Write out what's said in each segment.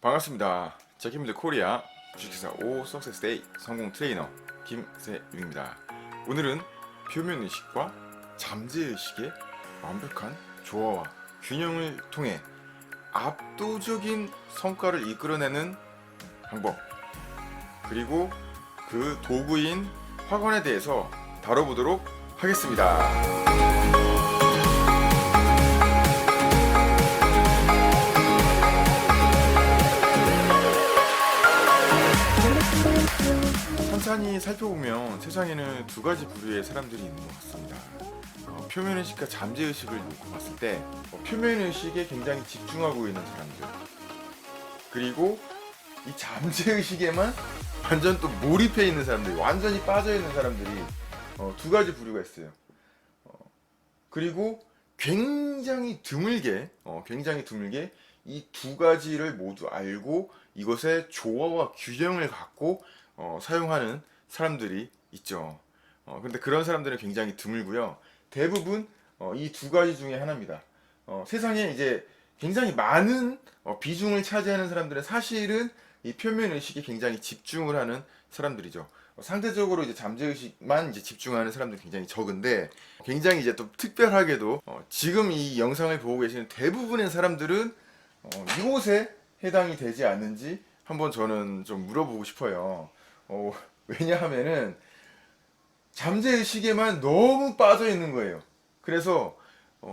반갑습니다. 제키미드 코리아 주식회사 5 석세스데이 성공 트레이너 김세윤입니다. 오늘은 표면의식과 잠재의식의 완벽한 조화와 균형을 통해 압도적인 성과를 이끌어내는 방법, 그리고 그 도구인 확언에 대해서 다뤄보도록 하겠습니다. 천천히 살펴보면 세상에는 두 가지 부류의 사람들이 있는 것 같습니다. 표면의식과 잠재의식을 놓고 봤을 때 표면의식에 굉장히 집중하고 있는 사람들, 그리고 이 잠재의식에만 완전 또 몰입해 있는 사람들이, 완전히 빠져 있는 사람들이 두 가지 부류가 있어요. 그리고 굉장히 드물게 이 두 가지를 모두 알고 이것의 조화와 균형을 갖고 사용하는 사람들이 있죠. 근데 그런 사람들은 굉장히 드물고요. 대부분 이 두 가지 중에 하나입니다. 세상에 이제 굉장히 많은 비중을 차지하는 사람들은 사실은 이 표면 의식에 굉장히 집중을 하는 사람들이죠. 상대적으로 이제 잠재의식만 이제 집중하는 사람들이 굉장히 적은데, 굉장히 이제 또 특별하게도 지금 이 영상을 보고 계시는 대부분의 사람들은 이곳에 해당이 되지 않는지 한번 저는 좀 물어보고 싶어요. 왜냐하면은 잠재의식에만 너무 빠져 있는 거예요. 그래서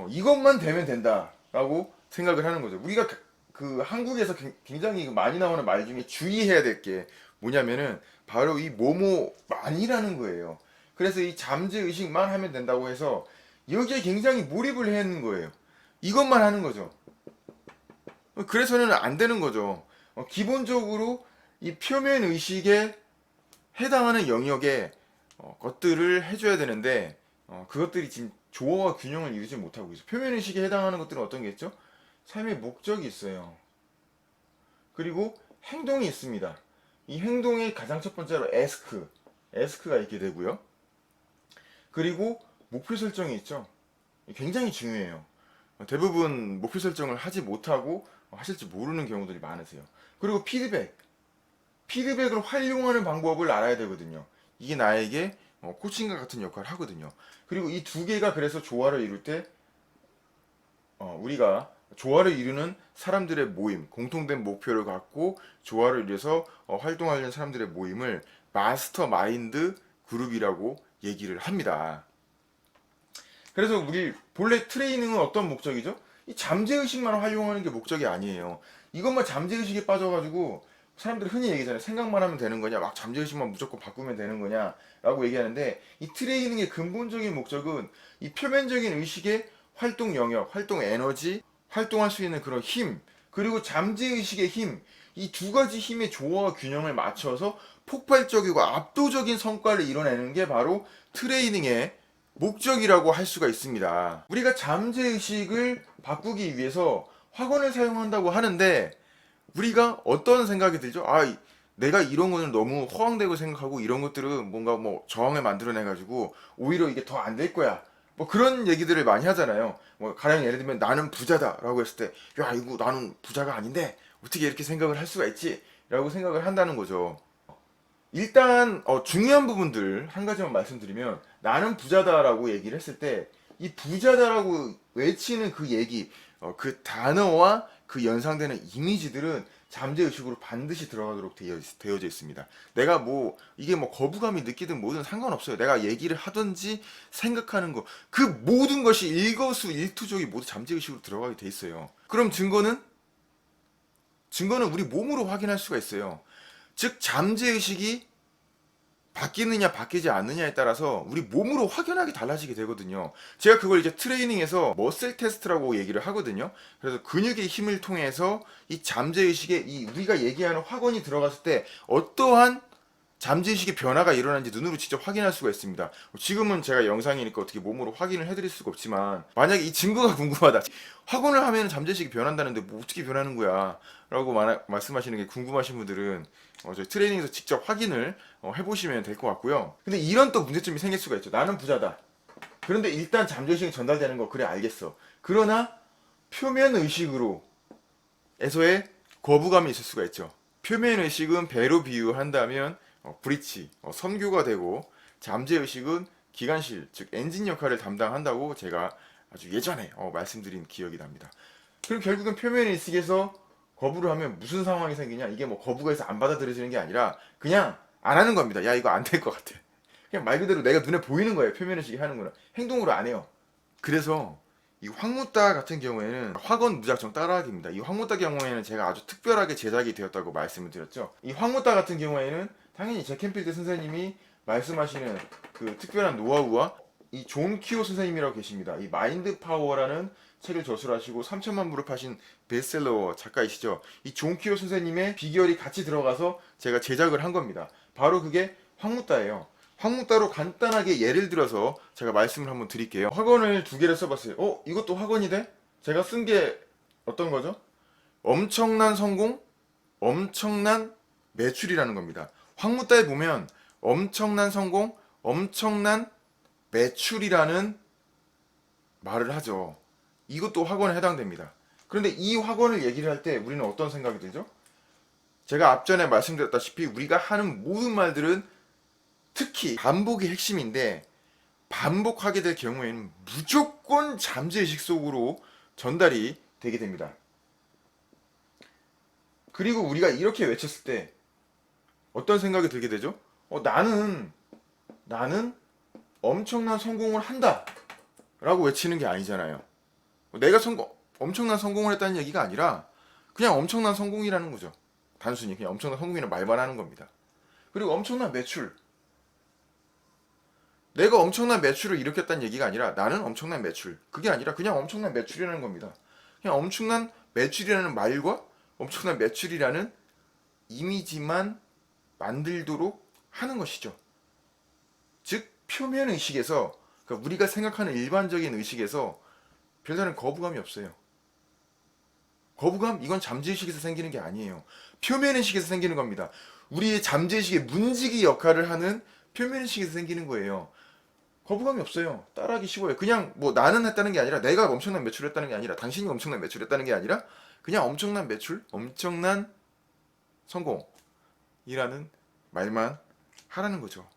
이것만 되면 된다라고 생각을 하는 거죠. 우리가 그 한국에서 굉장히 많이 나오는 말 중에 주의해야 될 게 뭐냐면은 바로 이 뭐뭐만이라는 거예요. 그래서 이 잠재의식만 하면 된다고 해서 여기에 굉장히 몰입을 해 있는 거예요. 이것만 하는 거죠. 그래서는 안 되는 거죠. 기본적으로 이 표면 의식에 해당하는 영역의 것들을 해줘야 되는데 그것들이 지금 조화와 균형을 이루지 못하고 있어요. 표면 의식에 해당하는 것들은 어떤 게 있죠? 삶의 목적이 있어요. 그리고 행동이 있습니다. 이 행동의 가장 첫 번째로 에스크가 있게 되고요. 그리고 목표 설정이 있죠. 굉장히 중요해요. 대부분 목표 설정을 하지 못하고 하실지 모르는 경우들이 많으세요. 그리고 피드백을 활용하는 방법을 알아야 되거든요. 이게 나에게 코칭과 같은 역할을 하거든요. 그리고 이 두 개가 그래서 조화를 이룰 때 우리가 조화를 이루는 사람들의 모임, 공통된 목표를 갖고 조화를 이루어서 활동하려는 사람들의 모임을 마스터 마인드 그룹이라고 얘기를 합니다. 그래서 우리 본래 트레이닝은 어떤 목적이죠? 이 잠재의식만 활용하는 게 목적이 아니에요. 이것만 잠재의식에 빠져가지고 사람들이 흔히 얘기하잖아요. 생각만 하면 되는 거냐, 막 잠재의식만 무조건 바꾸면 되는 거냐 라고 얘기하는데, 이 트레이닝의 근본적인 목적은 이 표면적인 의식의 활동 영역, 활동 에너지, 활동할 수 있는 그런 힘, 그리고 잠재의식의 힘, 이 두 가지 힘의 조화와 균형을 맞춰서 폭발적이고 압도적인 성과를 이뤄내는 게 바로 트레이닝의 목적이라고 할 수가 있습니다. 우리가 잠재의식을 바꾸기 위해서 확언을 사용한다고 하는데, 우리가 어떤 생각이 들죠? 내가 이런 거는 너무 허황되고 생각하고 이런 것들은 뭔가 뭐 저항을 만들어내가지고 오히려 이게 더 안 될 거야. 뭐 그런 얘기들을 많이 하잖아요. 뭐 가령 예를 들면 나는 부자다라고 했을 때, 야 이거 나는 부자가 아닌데 어떻게 이렇게 생각을 할 수가 있지? 라고 생각을 한다는 거죠. 일단 중요한 부분들 한 가지만 말씀드리면, 나는 부자다라고 얘기를 했을 때 이 부자다라고 외치는 그 얘기, 그 단어와 그 연상되는 이미지들은 잠재의식으로 반드시 들어가도록 되어져 있습니다. 내가 뭐 이게 뭐 거부감이 느끼든 뭐든 상관없어요. 내가 얘기를 하든지 생각하는 거, 그 모든 것이 일거수일투족이 모두 잠재의식으로 들어가게 돼 있어요. 그럼 증거는 우리 몸으로 확인할 수가 있어요. 즉 잠재의식이 바뀌느냐 바뀌지 않느냐에 따라서 우리 몸으로 확연하게 달라지게 되거든요. 제가 그걸 이제 트레이닝에서 머슬 테스트라고 얘기를 하거든요. 그래서 근육의 힘을 통해서 이 잠재의식에 이 우리가 얘기하는 확언이 들어갔을 때 어떠한 잠재의식의 변화가 일어나는지 눈으로 직접 확인할 수가 있습니다. 지금은 제가 영상이니까 어떻게 몸으로 확인을 해드릴 수가 없지만, 만약에 이 증거가 궁금하다, 확언을 하면 잠재의식이 변한다는데 뭐 어떻게 변하는 거야 라고 말씀하시는 게 궁금하신 분들은 저희 트레이닝에서 직접 확인을 해보시면 될 것 같고요. 근데 이런 또 문제점이 생길 수가 있죠. 나는 부자다. 그런데 일단 잠재의식이 전달되는 거 그래 알겠어. 그러나 표면 의식으로 에서의 거부감이 있을 수가 있죠. 표면의식은 배로 비유한다면 브릿지, 선교가 되고, 잠재의식은 기관실, 즉 엔진 역할을 담당한다고 제가 아주 예전에 말씀드린 기억이 납니다. 그럼 결국은 표면의식에서 거부를 하면 무슨 상황이 생기냐? 이게 뭐 거부가 해서 안 받아들여지는 게 아니라 그냥 안 하는 겁니다. 야, 이거 안 될 것 같아. 그냥 말 그대로 내가 눈에 보이는 거예요. 표면의식이 하는 거는. 행동으로 안 해요. 그래서 이 황무따 같은 경우에는 확언 무작정 따라하기입니다. 이 황무따 경우에는 제가 아주 특별하게 제작이 되었다고 말씀을 드렸죠. 이 황무따 같은 경우에는 당연히 제켄필드 선생님이 말씀하시는 그 특별한 노하우와 이 존 키오 선생님이라고 계십니다. 이 마인드 파워라는 책을 저술하시고 3천만 부를 파신 베스트셀러 작가이시죠. 이 존 키오 선생님의 비결이 같이 들어가서 제가 제작을 한 겁니다. 바로 그게 황무따예요. 황무따로 간단하게 예를 들어서 제가 말씀을 한번 드릴게요. 학원을 두 개를 써봤어요. 이것도 학원이 돼? 제가 쓴 게 어떤 거죠? 엄청난 성공, 엄청난 매출이라는 겁니다. 황무따에 보면 엄청난 성공, 엄청난 매출이라는 말을 하죠. 이것도 학원에 해당됩니다. 그런데 이 학원을 얘기를 할 때 우리는 어떤 생각이 들죠? 제가 앞전에 말씀드렸다시피 우리가 하는 모든 말들은 특히 반복이 핵심인데 반복하게 될 경우에는 무조건 잠재의식 속으로 전달이 되게 됩니다. 그리고 우리가 이렇게 외쳤을 때 어떤 생각이 들게 되죠? 나는 엄청난 성공을 한다 라고 외치는 게 아니잖아요. 내가 엄청난 성공을 했다는 얘기가 아니라 그냥 엄청난 성공이라는 거죠. 단순히 그냥 엄청난 성공이라는 말만 하는 겁니다. 그리고 엄청난 매출, 내가 엄청난 매출을 일으켰다는 얘기가 아니라 나는 엄청난 매출, 그게 아니라 그냥 엄청난 매출이라는 겁니다. 그냥 엄청난 매출이라는 말과 엄청난 매출이라는 이미지만 만들도록 하는 것이죠. 즉 표면 의식에서, 그러니까 우리가 생각하는 일반적인 의식에서 별다른 거부감이 없어요. 거부감? 이건 잠재의식에서 생기는 게 아니에요. 표면 의식에서 생기는 겁니다. 우리의 잠재의식의 문지기 역할을 하는 표면 의식에서 생기는 거예요. 거부감이 없어요. 따라하기 쉬워요. 그냥 뭐 나는 했다는 게 아니라, 내가 엄청난 매출을 했다는 게 아니라, 당신이 엄청난 매출을 했다는 게 아니라 그냥 엄청난 매출, 엄청난 성공이라는 말만 하라는 거죠.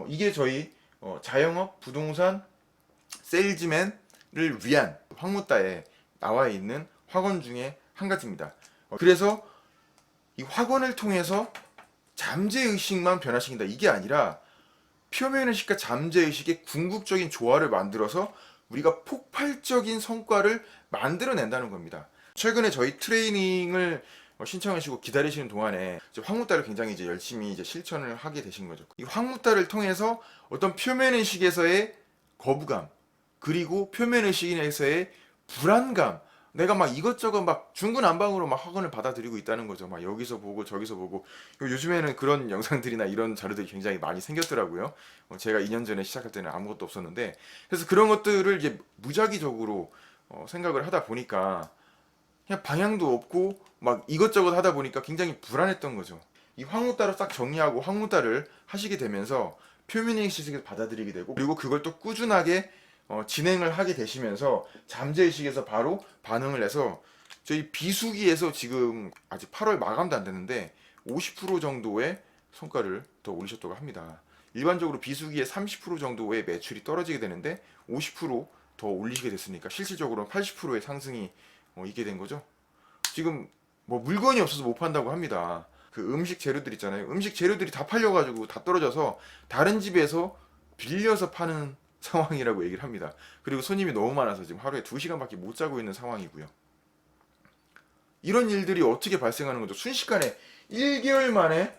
이게 저희 자영업, 부동산, 세일즈맨을 위한 황무따에 나와 있는 학원 중에 한 가지입니다. 그래서 이 학원을 통해서 잠재의식만 변화시킨다, 이게 아니라 표면의식과 잠재의식의 궁극적인 조화를 만들어서 우리가 폭발적인 성과를 만들어낸다는 겁니다. 최근에 저희 트레이닝을 신청하시고 기다리시는 동안에 황무따를 굉장히 이제 열심히 이제 실천을 하게 되신 거죠. 이 황무따를 통해서 어떤 표면의식에서의 거부감, 그리고 표면의식에서의 불안감, 내가 막 이것저것 막 중구난방으로 막 학원을 받아들이고 있다는 거죠. 막 여기서 보고 저기서 보고. 요즘에는 그런 영상들이나 이런 자료들이 굉장히 많이 생겼더라고요. 제가 2년 전에 시작할 때는 아무것도 없었는데, 그래서 그런 것들을 이제 무작위적으로 생각을 하다 보니까 그냥 방향도 없고 막 이것저것 하다 보니까 굉장히 불안했던 거죠. 이 황무따로 싹 정리하고 황무따를 하시게 되면서 표면의식을 받아들이게 되고, 그리고 그걸 또 꾸준하게 진행을 하게 되시면서 잠재의식에서 바로 반응을 해서 저희 비수기에서 지금 아직 8월 마감도 안 됐는데 50% 정도의 성과를 더 올리셨다고 합니다. 일반적으로 비수기에 30% 정도의 매출이 떨어지게 되는데 50%더 올리시게 됐으니까 실질적으로 80%의 상승이 있게 된 거죠. 지금 뭐 물건이 없어서 못 판다고 합니다. 그 음식 재료들 있잖아요. 음식 재료들이 다 팔려가지고 다 떨어져서 다른 집에서 빌려서 파는 상황이라고 얘기를 합니다. 그리고 손님이 너무 많아서 지금 하루에 2시간밖에 못 자고 있는 상황이고요. 이런 일들이 어떻게 발생하는 거죠? 순식간에 1개월 만에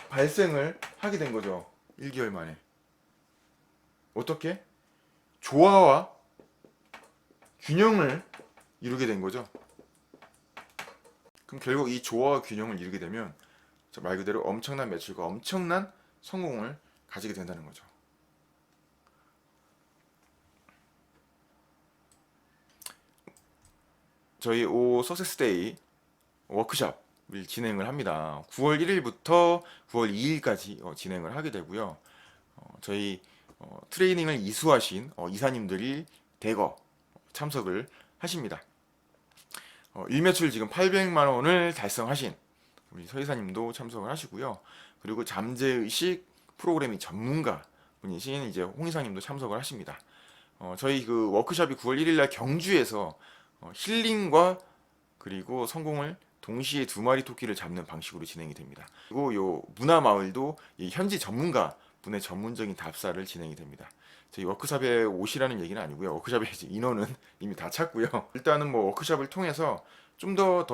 발생을 하게 된 거죠. 1개월 만에. 어떻게? 조화와 균형을 이루게 된 거죠. 그럼 결국 이 조화와 균형을 이루게 되면 말 그대로 엄청난 매출과 엄청난 성공을 가지게 된다는 거죠. 저희 오 석세스데이 워크숍을 진행을 합니다. 9월 1일부터 9월 2일까지 진행을 하게 되고요. 저희 트레이닝을 이수하신 이사님들이 대거 참석을 하십니다. 일매출 지금 800만 원을 달성하신 우리 서 이사님도 참석을 하시고요. 그리고 잠재의식 프로그래밍 전문가 분이신 이제 홍 이사님도 참석을 하십니다. 저희 그 워크숍이 9월 1일 날 경주에서 힐링과 그리고 성공을 동시에 두 마리 토끼를 잡는 방식으로 진행이 됩니다. 그리고 요 문화마을도 이 현지 전문가 분의 전문적인 답사를 진행이 됩니다. 저희 워크숍에 오시라는 얘기는 아니고요. 워크숍의 인원은 이미 다 찼고요. 일단은 뭐 워크숍을 통해서 좀 더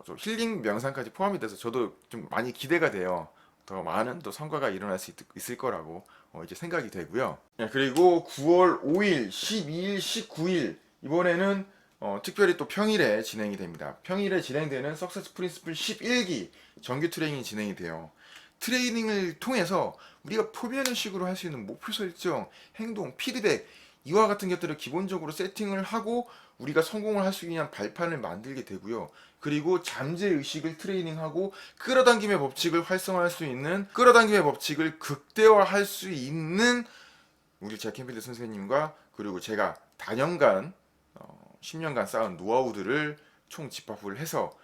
좀 힐링 명상까지 포함이 돼서 저도 좀 많이 기대가 돼요. 더 많은 또 성과가 일어날 수 있을 거라고 이제 생각이 되고요. 그리고 9월 5일, 12일, 19일 이번에는 특별히 또 평일에 진행이 됩니다. 평일에 진행되는 석세스 프린시플 11기 정규 트레이닝이 진행이 돼요. 트레이닝을 통해서 우리가 표면의식으로 할 수 있는 목표 설정, 행동, 피드백 이와 같은 것들을 기본적으로 세팅을 하고 우리가 성공을 할 수 있는 발판을 만들게 되고요. 그리고 잠재의식을 트레이닝하고 끌어당김의 법칙을 활성화할 수 있는 끌어당김의 법칙을 극대화할 수 있는 우리 잭 캔필드 선생님과 그리고 제가 다년간 10년간 쌓은 노하우들을 총 집합을 해서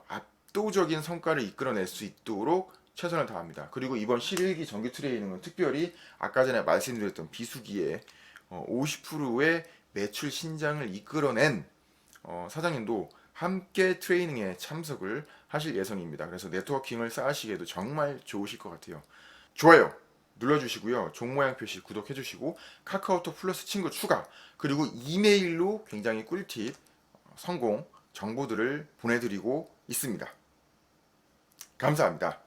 압도적인 성과를 이끌어낼 수 있도록 최선을 다합니다. 그리고 이번 11기 정규 트레이닝은 특별히 아까 전에 말씀드렸던 비수기에 50%의 매출 신장을 이끌어낸 사장님도 함께 트레이닝에 참석을 하실 예정입니다. 그래서 네트워킹을 쌓으시기에도 정말 좋으실 것 같아요. 좋아요 눌러주시고요. 종 모양 표시 구독해주시고 카카오톡 플러스 친구 추가 그리고 이메일로 굉장히 꿀팁 성공 정보들을 보내드리고 있습니다. 감사합니다.